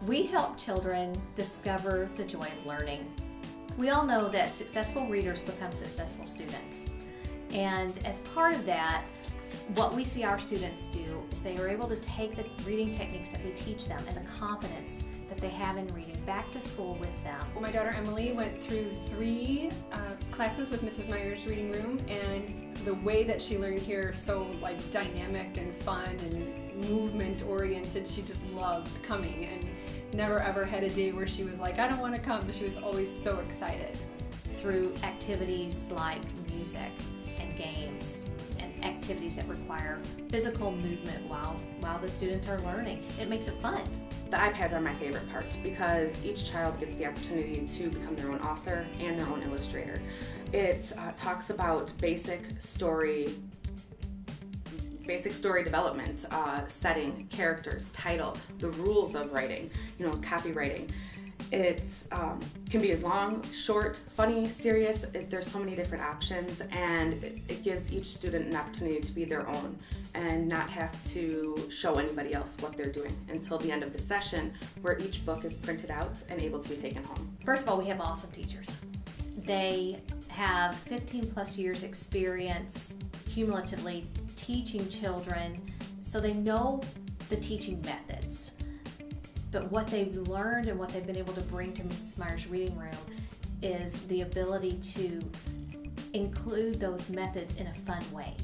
We help children discover the joy of learning. We all know that successful readers become successful students. And as part of that, what we see our students do is they are able to take the reading techniques that we teach them and the confidence that they have in reading back to school with them. Well, my daughter Emily went through 3 classes with Mrs. Meyer's reading room, and the way that she learned here, so like dynamic and fun and movement oriented, she just loved coming and never ever had a day where she was like, I don't want to come. She was always so excited. Through activities like music and games and activities that require physical movement while the students are learning, it makes it fun. The iPads are my favorite part because each child gets the opportunity to become their own author and their own illustrator. It talks about basic story development, setting, characters, title, the rules of writing, copywriting. It can be as long, short, funny, serious. There's so many different options, and it gives each student an opportunity to be their own and not have to show anybody else what they're doing until the end of the session, where each book is printed out and able to be taken home. First of all, we have awesome teachers. They have 15 plus years experience cumulatively teaching children, so they know the teaching methods. But what they've learned and what they've been able to bring to Mrs. Meyer's reading room is the ability to include those methods in a fun way,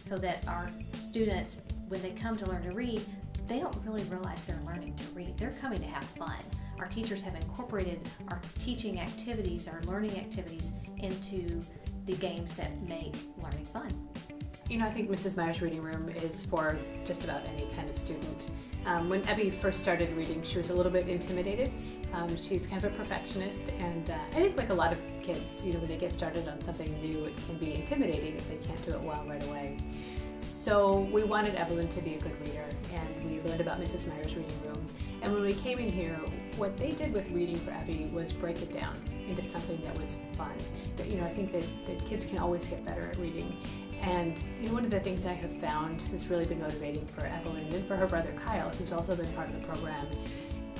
so that our students, when they come to learn to read, they don't really realize they're learning to read. They're coming to have fun. Our teachers have incorporated our teaching activities, our learning activities, into the games that make learning fun. I think Mrs. Meyer's reading room is for just about any kind of student. When Abby first started reading, she was a little bit intimidated. She's kind of a perfectionist, and I think like a lot of kids, when they get started on something new, it can be intimidating if they can't do it well right away. So we wanted Evelyn to be a good reader, and we learned about Mrs. Meyer's reading room. And when we came in here, what they did with reading for Abby was break it down into something that was fun. I think that kids can always get better at reading. And one of the things I have found has really been motivating for Evelyn and for her brother Kyle, who's also been part of the program,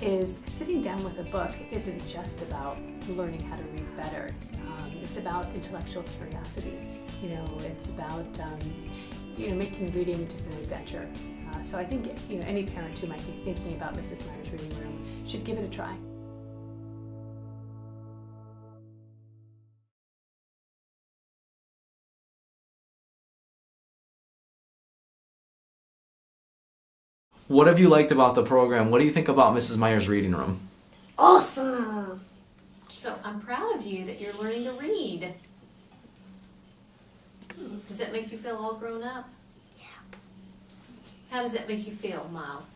is sitting down with a book isn't just about learning how to read better. It's about intellectual curiosity. It's about making reading just an adventure. So I think any parent who might be thinking about Mrs. Meyer's reading room should give it a try. What have you liked about the program? What do you think about Mrs. Meyer's reading room? Awesome! So I'm proud of you that you're learning to read. Does that make you feel all grown up? Yeah. How does that make you feel, Miles?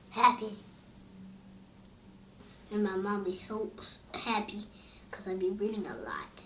Happy. And my mom be so happy because I be reading a lot.